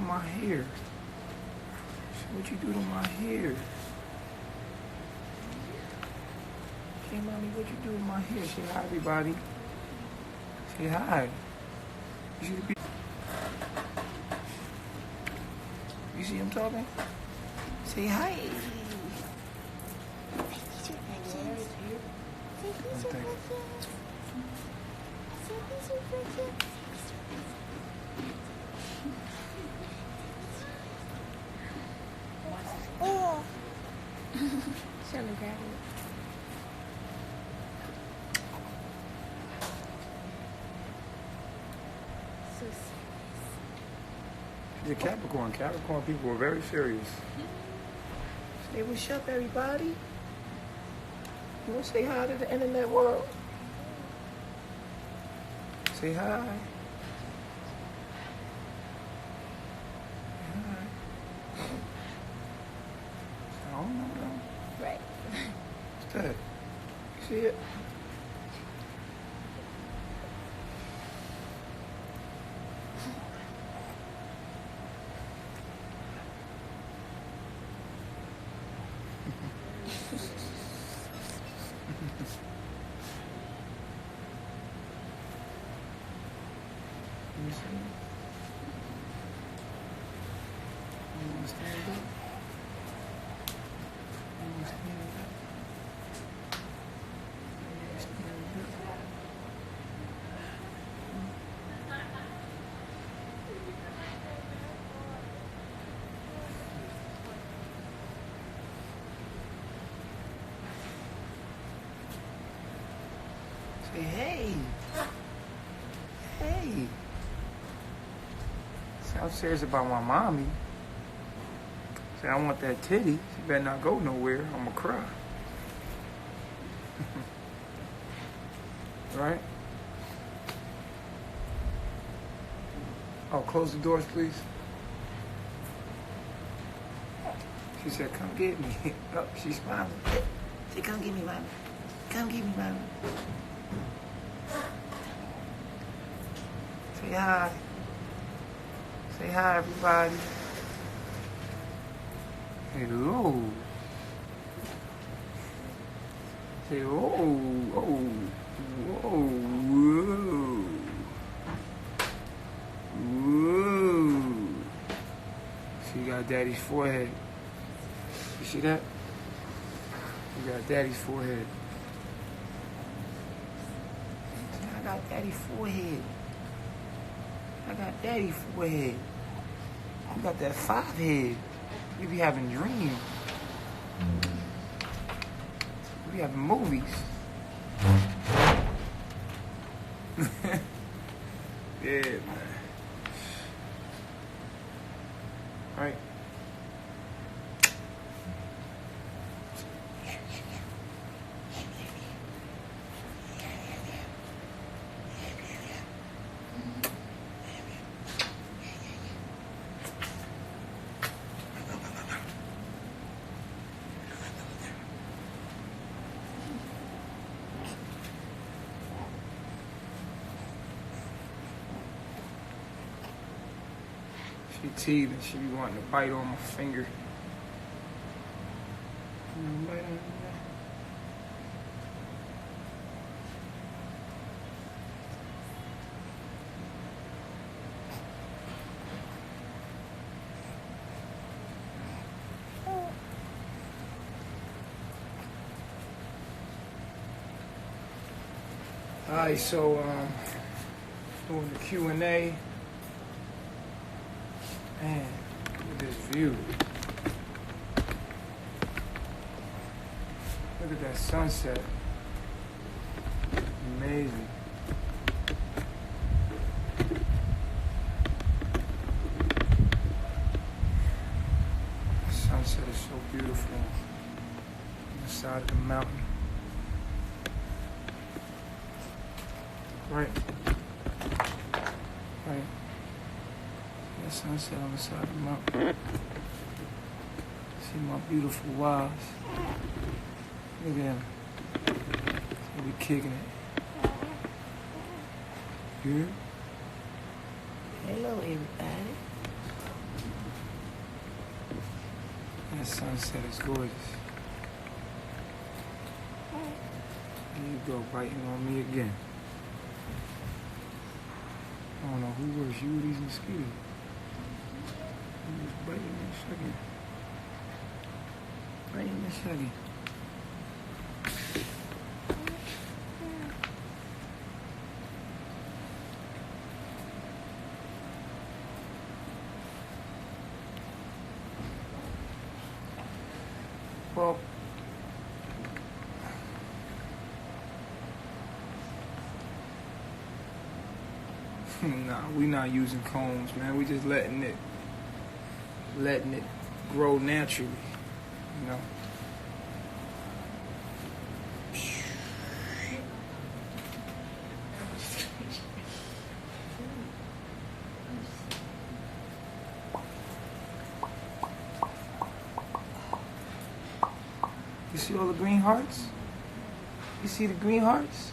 my hair? What you do to my hair? Hey, mommy, what you do to my hair? Say hi, everybody. Say hi. You should be. You see him talking? Say hi. Oh. Shouldn't have grabbed it. So serious. She's a Capricorn. Capricorn people are very serious. Say what's up, everybody. You want to say hi to the internet world? Say hi. I don't know them. Right. What's that? You see it? You see it? You want to stand up? You want to stand up? You want to stand up? Say hey. Hey. See, I'm serious about my mommy. Say I want that titty. She better not go nowhere. I'ma cry. Right? Oh, close the doors, please. She said, come get me. Oh, she's smiling. Say, come get me, mommy. Come get me, mommy. Say hi. Say hi, everybody. Hello. Say, oh, oh, whoa, whoa. Whoa. She got daddy's forehead. You see that? You got daddy's forehead. I got daddy's forehead. I got daddy's forehead. I got that 5 head. We be having dreams. We be having movies. Yeah, man. Right? She teething. She be wanting to bite on my finger. Bite on Alright, so doing the Q&A. Man, look at this view. Look at that sunset. Amazing. The sunset is so beautiful on the side of the mountain. Right. Right. That sunset on the side of the mountain. See my beautiful wives. Look at them. They be kicking it. Here. Hello, everybody. The sunset is gorgeous. There you go, biting on me again. I don't know who worse, you or these mosquitoes. You just biting me a second. Biting me a second. Well, nah, we not using combs, man. We just letting it grow naturally, you know. You see all the green hearts? You see the green hearts?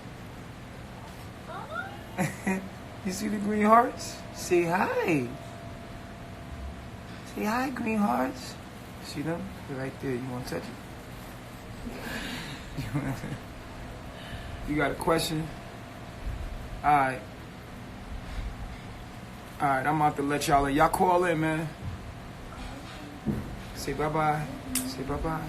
You see the green hearts? Say hi. Say hi, green hearts. See them? They're right there. You want to touch it? You got a question? Alright. Alright, I'm about to let y'all in. Y'all call in, man. Say bye-bye. Say bye-bye.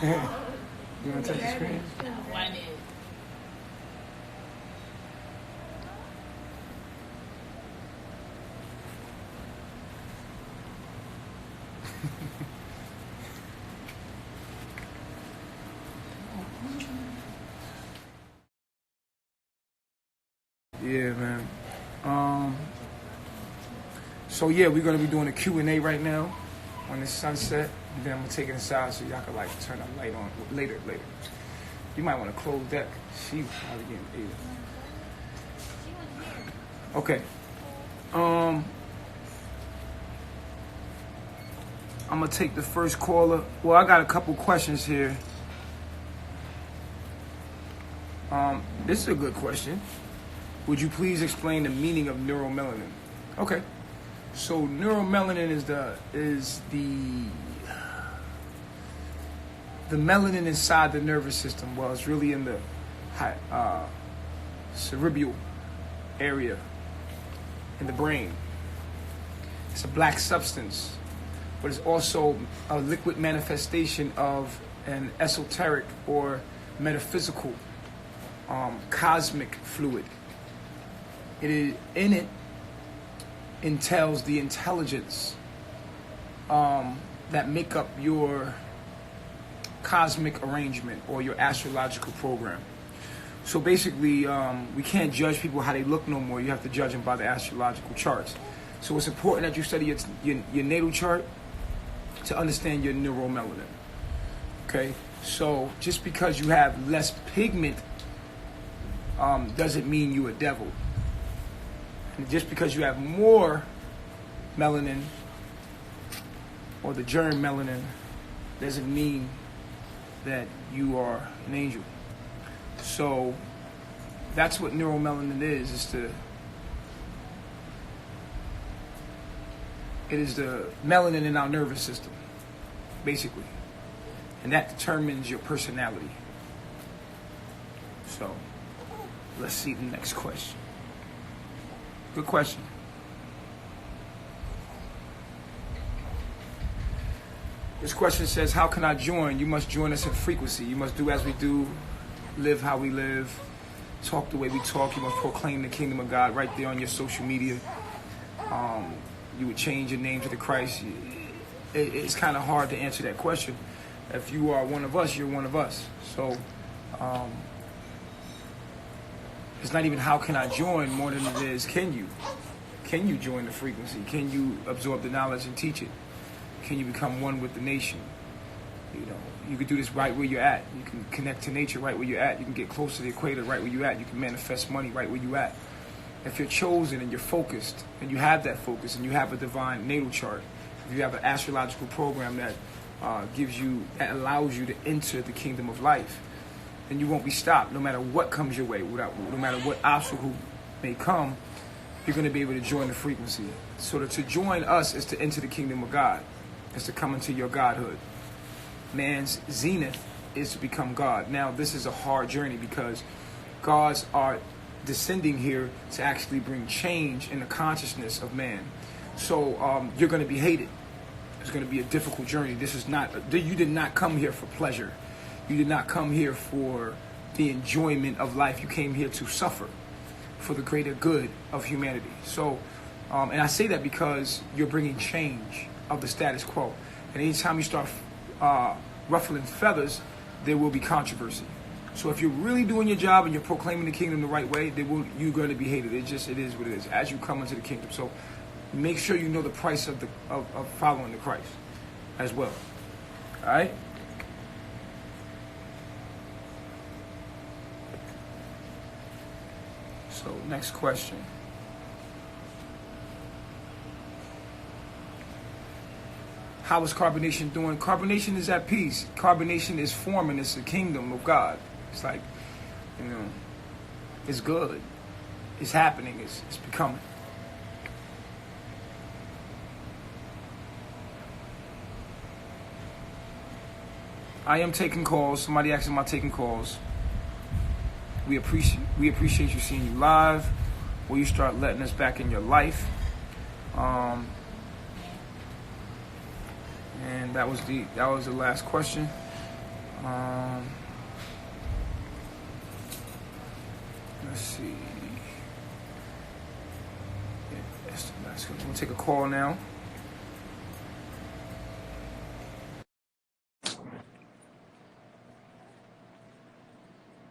You want to touch the screen? Why did? Yeah, man. So yeah, we're gonna be doing a Q&A right now on the sunset. And then I'm gonna take it inside so y'all can like turn the light on later. You might want to close that. She's probably getting ill. Okay. I'm gonna take the first caller. Well, I got a couple questions here. This is a good question. Would you please explain the meaning of neuromelanin? Okay. So neuromelanin is the melanin inside the nervous system. Well, it's really in the cerebral area in the brain. It's a black substance, but it's also a liquid manifestation of an esoteric or metaphysical cosmic fluid. In it entails the intelligence that make up your cosmic arrangement or your astrological program. So basically, we can't judge people how they look no more. You have to judge them by the astrological charts. So it's important that you study your natal chart to understand your neuromelanin. Okay? So just because you have less pigment doesn't mean you're a devil. And just because you have more melanin or the germ melanin doesn't mean that you are an angel. So that's what neuromelanin is. It is the melanin in our nervous system, basically. And that determines your personality. So let's see the next question. Good question. This question says, how can I join? You must join us in frequency. You must do as we do, live how we live, talk the way we talk. You must proclaim the kingdom of God right there on your social media. You would change your name to the Christ. It's kind of hard to answer that question. If you are one of us, you're one of us. So it's not even how can I join more than it is can you? Can you join the frequency? Can you absorb the knowledge and teach it? Can you become one with the nation? You know, you can do this right where you're at. You can connect to nature right where you're at. You can get close to the equator right where you're at. You can manifest money right where you're at. If you're chosen and you're focused and you have that focus and you have a divine natal chart, if you have an astrological program that that allows you to enter the kingdom of life, then you won't be stopped no matter what comes your way, no matter what obstacle may come. you're going to be able to join the frequency. So to join us is to enter the kingdom of God, is to come into your godhood. Man's zenith is to become God. Now, this is a hard journey because gods are descending here to actually bring change in the consciousness of man. So you're going to be hated. It's going to be a difficult journey. This is not, you did not come here for pleasure. You did not come here for the enjoyment of life. You came here to suffer for the greater good of humanity. So, and I say that because you're bringing change of the status quo. And anytime you start ruffling feathers, there will be controversy. So if you're really doing your job and you're proclaiming the kingdom the right way, you're going to be hated. It is what it is as you come into the kingdom. So make sure you know the price of following the Christ as well. All right. So next question. How is Carbonation doing? Carbonation is at peace. Carbonation is forming. It's the kingdom of God. It's like, it's good. It's happening. It's becoming. I am taking calls. Somebody asked, am I taking calls? We appreciate you seeing you live. Will you start letting us back in your life? And that was the last question. Let's see. Yeah, that's the last one. We'll take a call now.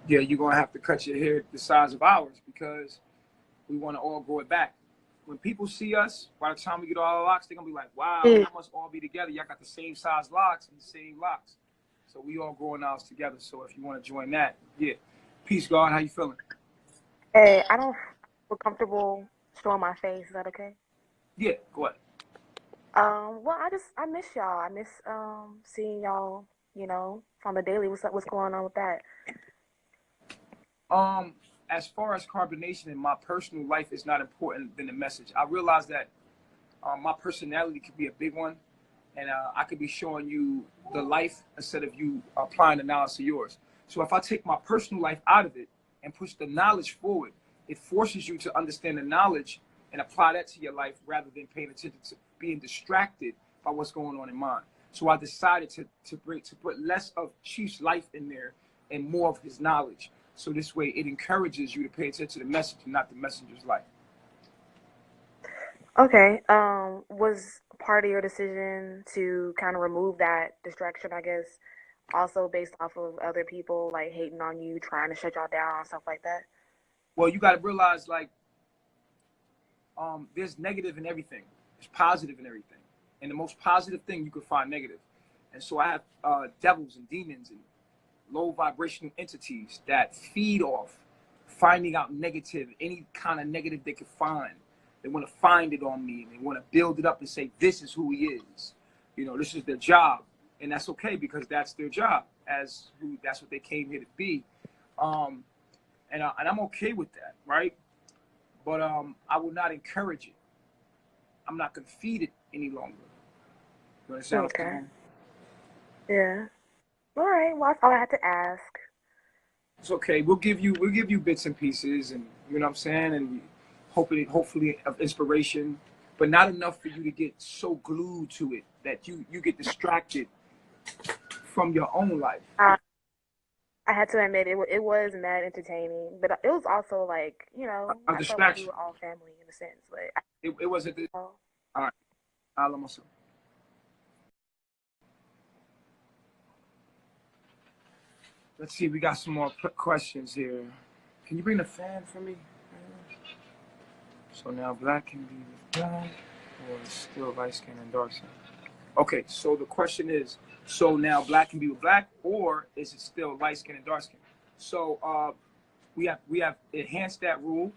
Yeah, you're gonna have to cut your hair the size of ours because we want to all grow it back. When people see us, by the time we get all our locks, they're gonna be like, "Wow, y'all must all be together. Y'all got the same size locks and the same locks." So we all growing ours together. So if you want to join that, yeah. Peace, God. How you feeling? Hey, I don't feel comfortable showing my face. Is that okay? Yeah, go ahead. Well, I miss y'all. I miss seeing y'all. On the daily. What's up? What's going on with that? As far as carbonation in my personal life is not important than the message. I realize that my personality could be a big one, and I could be showing you the life instead of you applying the knowledge to yours. So if I take my personal life out of it and push the knowledge forward, it forces you to understand the knowledge and apply that to your life rather than paying attention to being distracted by what's going on in mine. So I decided to put less of Chief's life in there and more of his knowledge. So this way it encourages you to pay attention to the message and not the messenger's life. Okay. Was part of your decision to kind of remove that distraction, I guess, also based off of other people like hating on you, trying to shut y'all down, stuff like that? Well, you got to realize, like, there's negative in everything. There's positive in everything. And the most positive thing you can find negative. And so I have devils and demons and low vibrational entities that feed off finding out negative, any kind of negative they could find. They want to find it on me and they want to build it up and say, this is who he is. This is their job. And that's okay because that's their job that's what they came here to be. And I'm okay with that, right? But I will not encourage it. I'm not going to feed it any longer. You understand? Okay. Yeah. All right. Well, that's all I had to ask. It's okay. We'll give you bits and pieces, and you know what I'm saying, and hopefully of inspiration, but not enough for you to get so glued to it that you get distracted from your own life. I had to admit it was mad entertaining, but it was also like a distraction. We were all family in a sense, but it wasn't. All right. Almost. Let's see, we got some more questions here. Can you bring the fan for me? So now black can be with black, or still light skin and dark skin? Okay, so the question is, so now black can be with black, or is it still light skin and dark skin? So we have enhanced that rule.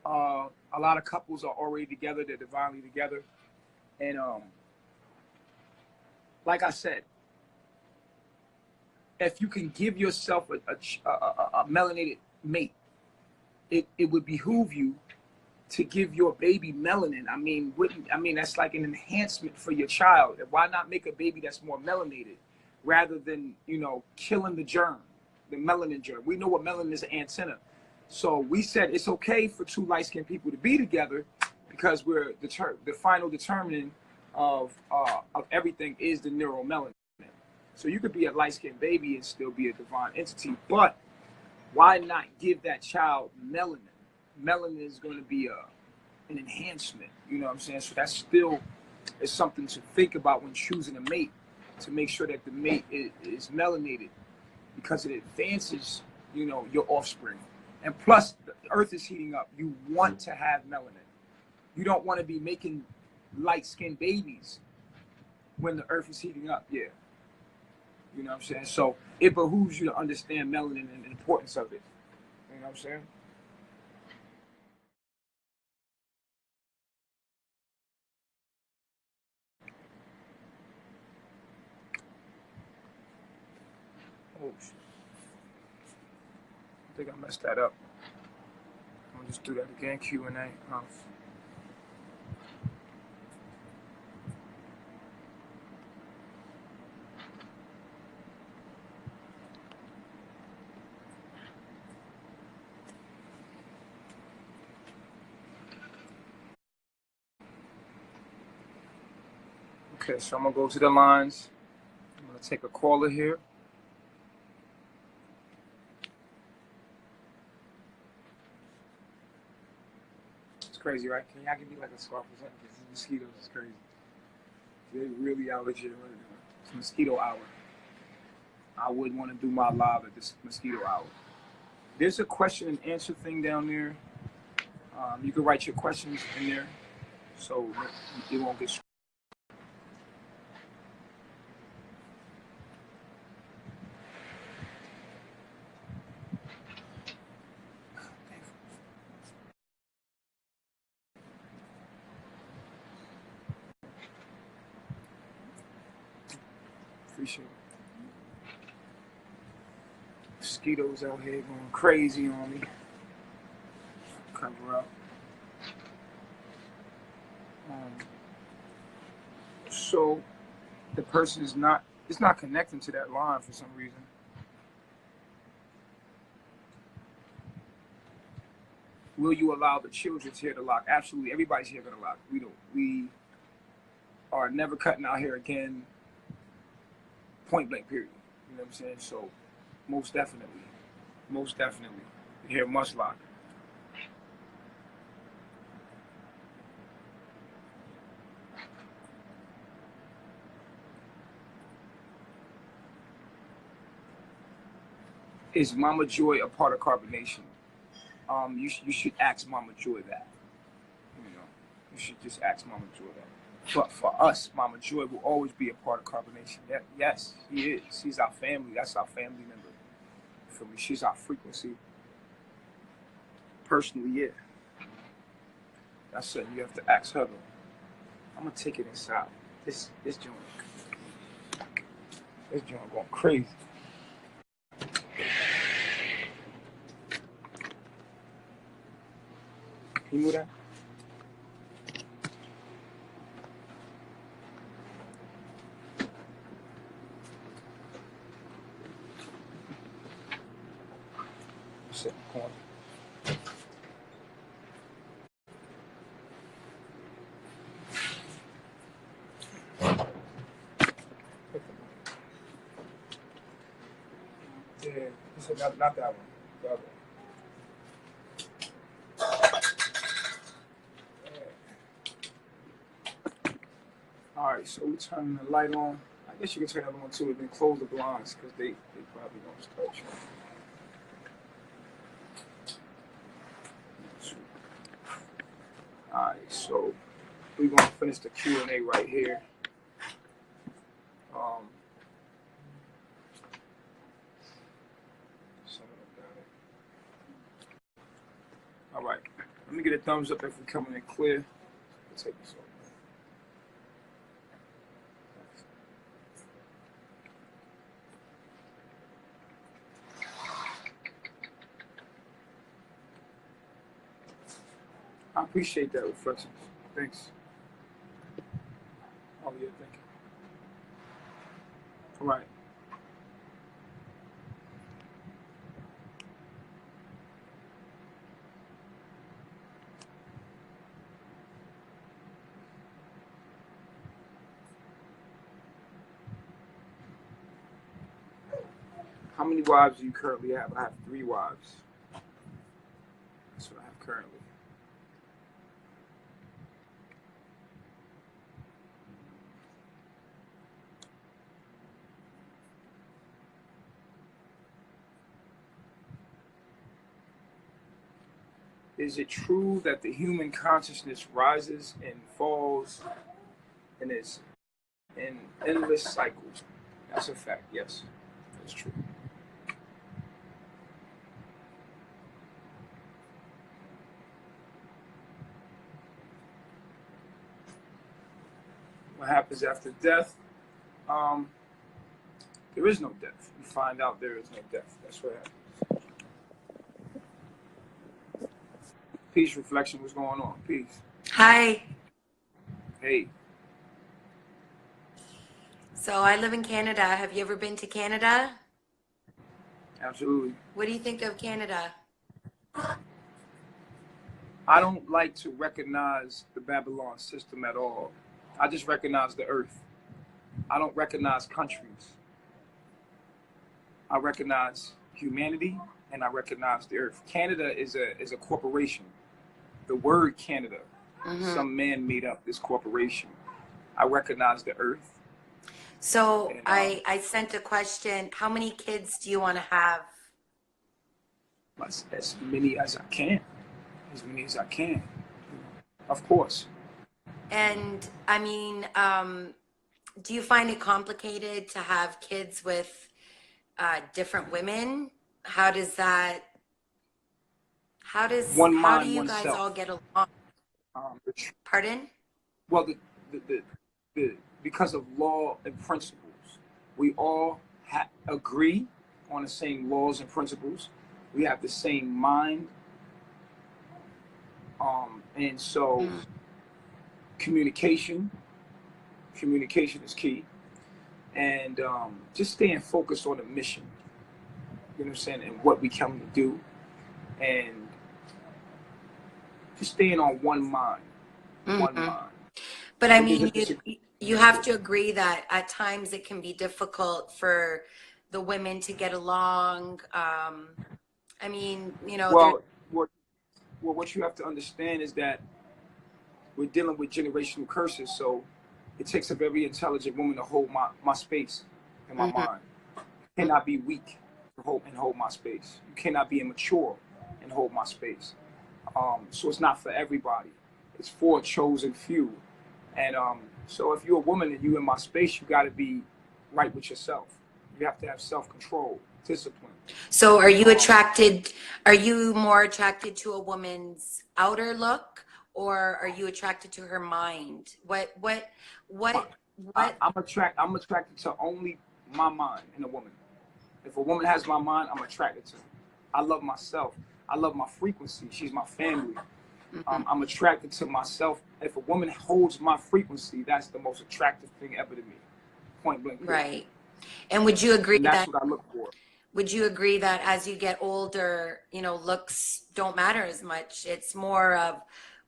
A lot of couples are already together, they're divinely together. And like I said, if you can give yourself a melanated mate, it would behoove you to give your baby melanin. I mean that's like an enhancement for your child. Why not make a baby that's more melanated rather than, you know, killing the germ, the melanin germ? We know what melanin is, an antenna. So we said it's okay for two light-skinned people to be together because we're the final determinant of everything is the neuromelanin. So you could be a light-skinned baby and still be a divine entity, but why not give that child melanin? Melanin is going to be an enhancement, you know what I'm saying? So that still is something to think about when choosing a mate, to make sure that the mate is melanated, because it advances, you know, your offspring. And plus, the earth is heating up. You want to have melanin. You don't want to be making light-skinned babies when the earth is heating up. Yeah. You know what I'm saying? So it behooves you to understand melanin and the importance of it. You know what I'm saying? Oh, shit. I think I messed that up. I'm gonna just do that again. Q&A. Okay, so I'm gonna go to the lines. I'm gonna take a caller here. It's crazy, right? Can y'all give me like a scarf or something? Because these mosquitoes is crazy. They're really out here right now. It's mosquito hour. I wouldn't want to do my live at this mosquito hour. There's a question and answer thing down there. You can write your questions in there, so it won't get. Appreciate it. Mosquitoes out here going crazy on me. Cover up. So the person is not, it's not connecting to that line for some reason. Will you allow the children here to lock? Absolutely, everybody's here gonna lock. We are never cutting our hair again. Point blank, period. You know what I'm saying? So most definitely, the hair must lock. Is Mama Joy a part of carbonation? You should ask Mama Joy that. You know, you should just ask Mama Joy that. But for us, Mama Joy will always be a part of carbonation. Yes, she is. She's our family. That's our family member. For me, she's our frequency. Personally, yeah. That's something you have to ask her though. I'm gonna take it inside. This joint going crazy. Can you move that? Sit in the corner. Yeah, not that one. The other one. Yeah. All right, so we turn the light on. I guess you can turn the other one too, and then close the blinds because they probably don't start showing. All right, so we're gonna finish the Q&A right here. All right, let me get a thumbs up if we're coming in clear. Let's take this off. I appreciate that reflection. Thanks. Oh yeah, thank you. All right. How many wives do you currently have? I have 3 wives. That's what I have currently. Is it true that the human consciousness rises and falls and is in endless cycles? That's a fact, yes. That's true. What happens after death? There is no death. You find out there is no death. That's what happens. Peace, reflection, what's going on? Peace. Hi. Hey. So I live in Canada. Have you ever been to Canada? Absolutely. What do you think of Canada? I don't like to recognize the Babylon system at all. I just recognize the earth. I don't recognize countries. I recognize humanity and I recognize the earth. Canada is a corporation. The word Canada, some man made up this corporation. I recognize the earth. So And, I sent a question. How many kids do you want to have? as many as I can. As many as I can. Of course. And I mean, do you find it complicated to have kids with different women? How do One how do mind, you guys oneself. all get along? Pardon? Well, because of law and principles, we all agree on the same laws and principles. We have the same mind, and so communication is key, and just staying focused on the mission. You know what I'm saying, and what we come to do, and just staying on one mind. One mind. But I mean, you have to agree that at times it can be difficult for the women to get along. I mean, you know, what you have to understand is that we're dealing with generational curses. So it takes a very intelligent woman to hold my space in my mind. You cannot be weak to hold my space. You cannot be immature and hold my space. So it's not for everybody. It's for a chosen few. And so if you're a woman and you're in my space, you got to be right with yourself. You have to have self-control, discipline. So are you attracted, are you more attracted to a woman's outer look, or are you attracted to her mind? I'm attracted to only my mind in a woman. If a woman has my mind, I'm attracted to her. I love myself. I love my frequency. She's my family. I'm attracted to myself. If a woman holds my frequency, that's the most attractive thing ever to me. Point blank. Right. And would you agree And that's that what I look for. would you agree that as you get older, you know, looks don't matter as much? It's more of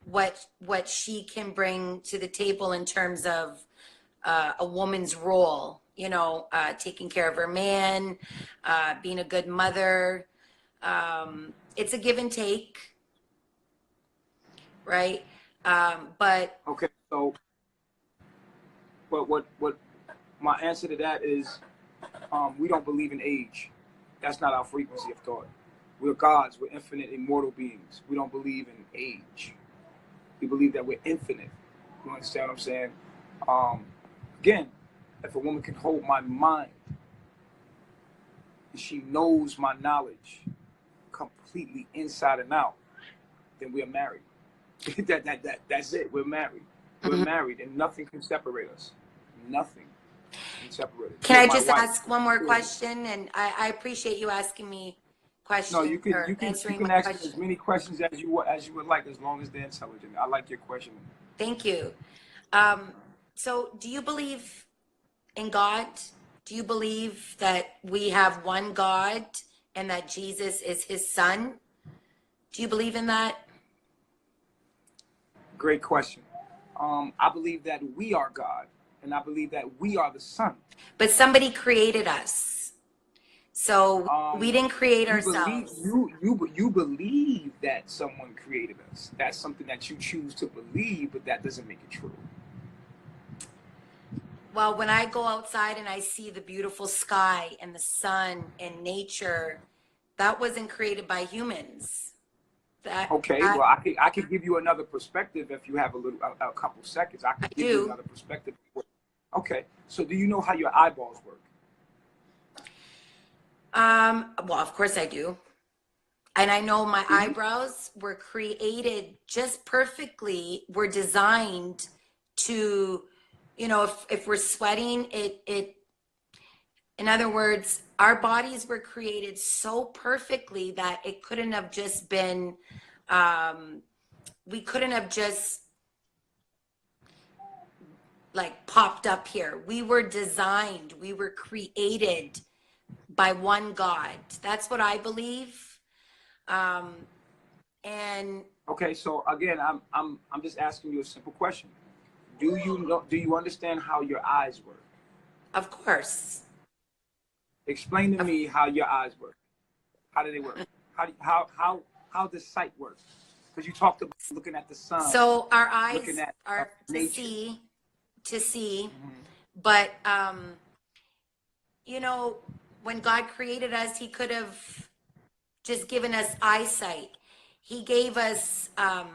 what she can bring to the table in terms of a woman's role, you know, taking care of her man, being a good mother. It's a give and take, right? But Okay, so what my answer to that is we don't believe in age. That's not our frequency of thought. We're gods. We're infinite, immortal beings. We don't believe in age. We believe that we're infinite. You understand what I'm saying? Again, if a woman can hold my mind and she knows my knowledge completely inside and out, then we're married. That's it. We're married. We're married, and nothing can separate us. Nothing can separate us. can I just ask one more question? And I appreciate you asking me No, question or you answering can my ask me as question. many questions as you would like, as long as they're intelligent. I like your question. Thank you. Um, so do you believe in God? Do you believe that we have one God and that Jesus is his son? Do you believe in that? Great question. I believe that we are God, and I believe that we are the Son. But somebody created us. So we didn't create ourselves. You believe that someone created us. That's something that you choose to believe, but that doesn't make it true. Well, when I go outside and I see the beautiful sky and the sun and nature, that wasn't created by humans. Okay, That well, I could give you another perspective if you have a couple seconds. I I could give you do. another perspective. Okay, so do you know how your eyeballs work? Well, of course I do. And I know my Do you? eyebrows were created just perfectly, were designed to, if we're sweating, in other words, our bodies were created so perfectly that it couldn't have just been, we couldn't have just like popped up here. We were designed, we were created by one God. That's what I believe. Um, and Okay, so again, I'm just asking you a simple question. Do you understand how your eyes work? of course, Explain to of- me how your eyes work. How do they work? How does sight work? Because you talked about looking at the sun, so our looking eyes at are nature. to see, Mhm. but you know, when God created us, He could have just given us eyesight. He gave us Are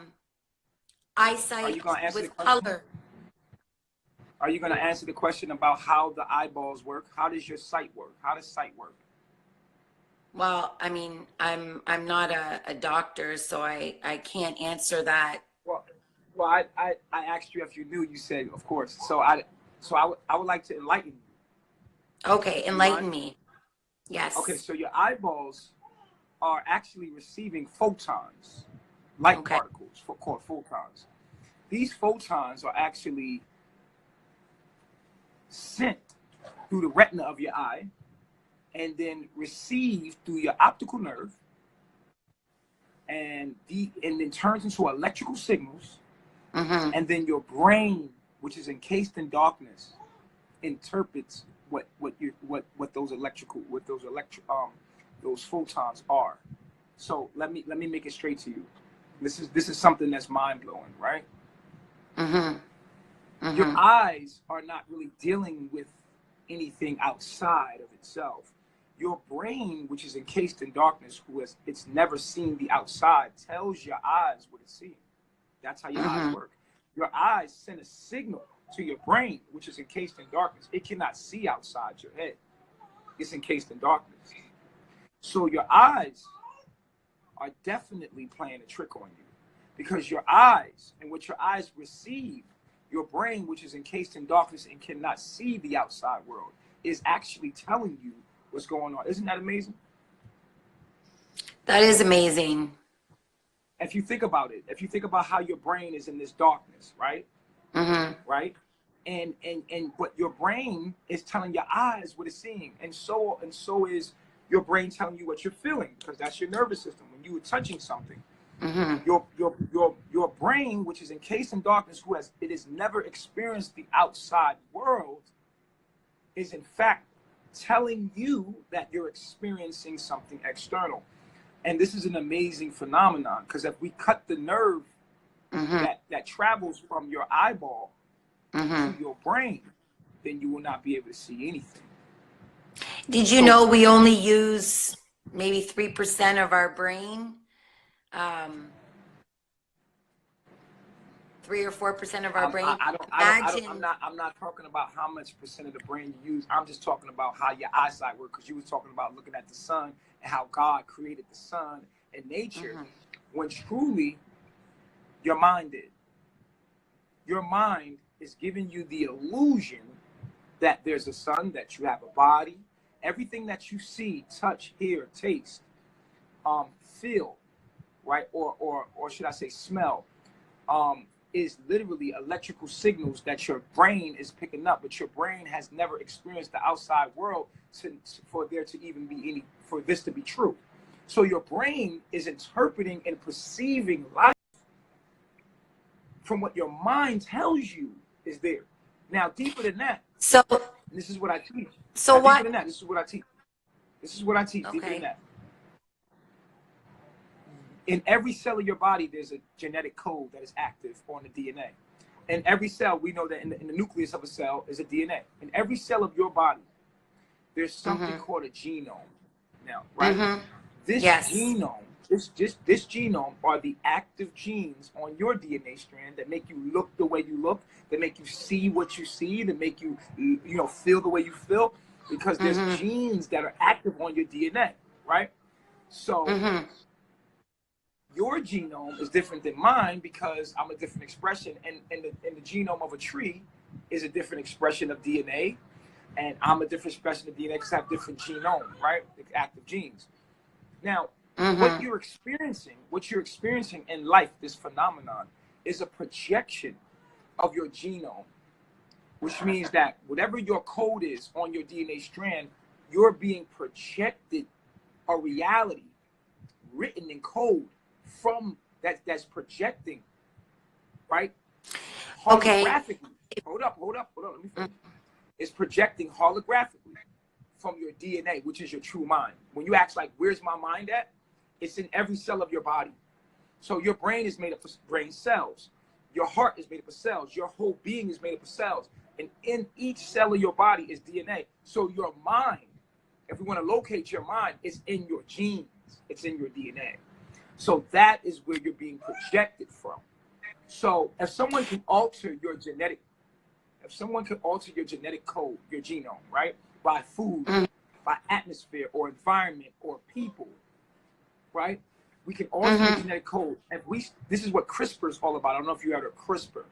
you eyesight gonna answer the with question? color. Are you gonna answer the question about how the eyeballs work? How does your sight work? How does sight work? Well, I mean, I'm not a doctor, so I can't answer that. Well, I asked you if you knew. You said, of course. I would like to enlighten you. Okay, Do you mind? enlighten me. Okay, Yes. so your eyeballs are actually receiving photons, light Okay. particles, called photons. These photons are actually sent through the retina of your eye and then received through your optical nerve and then turns into electrical signals, Mm-hmm. and then your brain, which is encased in darkness, interprets those photons are. So let me make it straight to you. This is something that's mind blowing, right? Mm-hmm. Your Mm-hmm. eyes are not really dealing with anything outside of itself. Your brain, which is encased in darkness, it's never seen the outside, tells your eyes what it's seeing. That's how your eyes Mm-hmm. work. Your eyes send a signal to your brain, which is encased in darkness. It cannot see outside your head. It's encased in darkness. So your eyes are definitely playing a trick on you, because your eyes and what your eyes receive, your brain, which is encased in darkness and cannot see the outside world, is actually telling you what's going on. Isn't that amazing? That is amazing. If you think about it, if you think about how your brain is in this darkness, right? Mm-hmm. Right? And but your brain is telling your eyes what it's seeing, and so is your brain telling you what you're feeling, because that's your nervous system. When you were touching something, Mm-hmm. your brain, which is encased in darkness, it has never experienced the outside world, is in fact telling you that you're experiencing something external. And this is an amazing phenomenon, because if we cut the nerve Mm-hmm. that travels from your eyeball Mm-hmm. to your brain, then you will not be able to see anything. Did you So know we only use maybe 3% of our brain? Um, 3 or 4% of our brain. Imagine. I'm not talking about how much percent of the brain you use. I'm just talking about how your eyesight works, because you were talking about looking at the sun and how God created the sun and nature, Mhm. when truly your mind did. Your mind is giving you the illusion that there's a sun, that you have a body. Everything that you see, touch, hear, taste feel, right, or should I say smell, is literally electrical signals that your brain is picking up, but your brain has never experienced the outside world for there to even be any, for this to be true. So your brain is interpreting and perceiving life from what your mind tells you is there. Now, deeper than that, So, this is what I teach. so Now, deeper what? than that, this is what I teach. This is what I teach. Deeper Okay. than that. In every cell of your body, there's a genetic code that is active on the DNA. In every cell, we know that in the nucleus of a cell is a DNA. In every cell of your body, there's something called a genome. Now, right? This Yes. genome, this genome are the active genes on your DNA strand that make you look the way you look, that make you see what you see, that make you, feel the way you feel, because there's genes that are active on your DNA, right? So your genome is different than mine because I'm a different expression, and the genome of a tree is a different expression of DNA, and I'm a different expression of DNA because I have different genome, right? The active genes. Now, what you're experiencing in life, this phenomenon, is a projection of your genome, which means that whatever your code is on your DNA strand, you're being projected a reality written in code from that's projecting, right? Okay. Holographically. Hold up, let me finish. It's projecting holographically from your DNA, which is your true mind. When you ask, like, where's my mind at? It's in every cell of your body. So your brain is made up of brain cells. Your heart is made up of cells. Your whole being is made up of cells. And in each cell of your body is DNA. So your mind, if we want to locate your mind, it's in your genes. It's in your DNA. So that is where you're being projected from. So if someone can alter your genetic code, your genome, right? By food, by atmosphere or environment or people, right? We can alter your genetic code. And this is what CRISPR is all about. I don't know if you heard of CRISPR.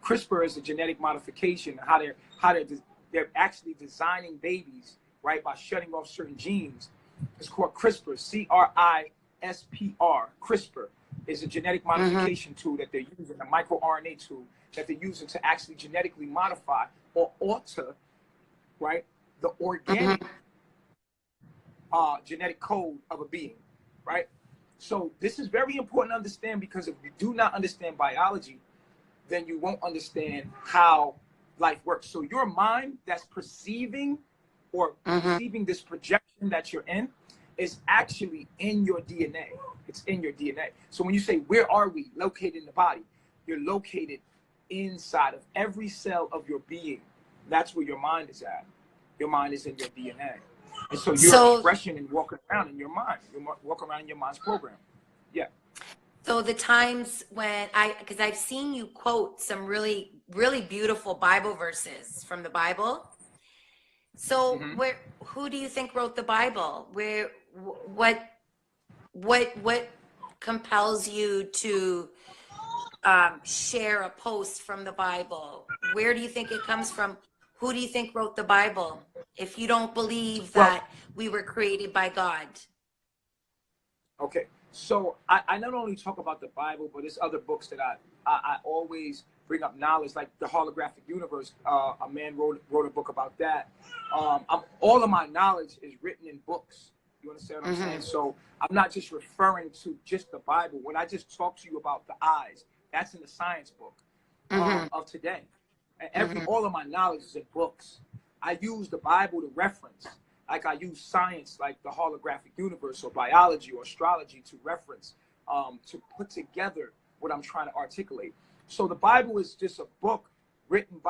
CRISPR is a genetic modification, how they're actually designing babies, right? By shutting off certain genes. It's called CRISPR, CRISPR. CRISPR is a genetic modification tool that they're using, a microRNA tool that they're using to actually genetically modify or alter, right, the organic genetic code of a being, right? So this is very important to understand, because if you do not understand biology, then you won't understand how life works. So your mind that's perceiving or perceiving this projection that you're in is actually in your DNA. It's in your DNA. So when you say, where are we located in the body? You're located inside of every cell of your being. That's where your mind is at. Your mind is in your DNA. And so your expression and walking around in your mind. You walk around in your mind's program. Yeah. So the times when because I've seen you quote some really, really beautiful Bible verses from the Bible. So who do you think wrote the Bible? What compels you to share a post from the Bible? Where do you think it comes from? Who do you think wrote the Bible? If you don't believe that we were created by God. Okay. So I not only talk about the Bible, but there's other books that I always bring up knowledge, like the Holographic Universe. A man wrote a book about that. All of my knowledge is written in books. You understand what I'm saying? So I'm not just referring to just the Bible. When I just talk to you about the eyes, that's in the science book of today. And all of my knowledge is in books. I use the Bible to reference. Like I use science, like the Holographic Universe or biology or astrology to reference, to put together what I'm trying to articulate. So the Bible is just a book written by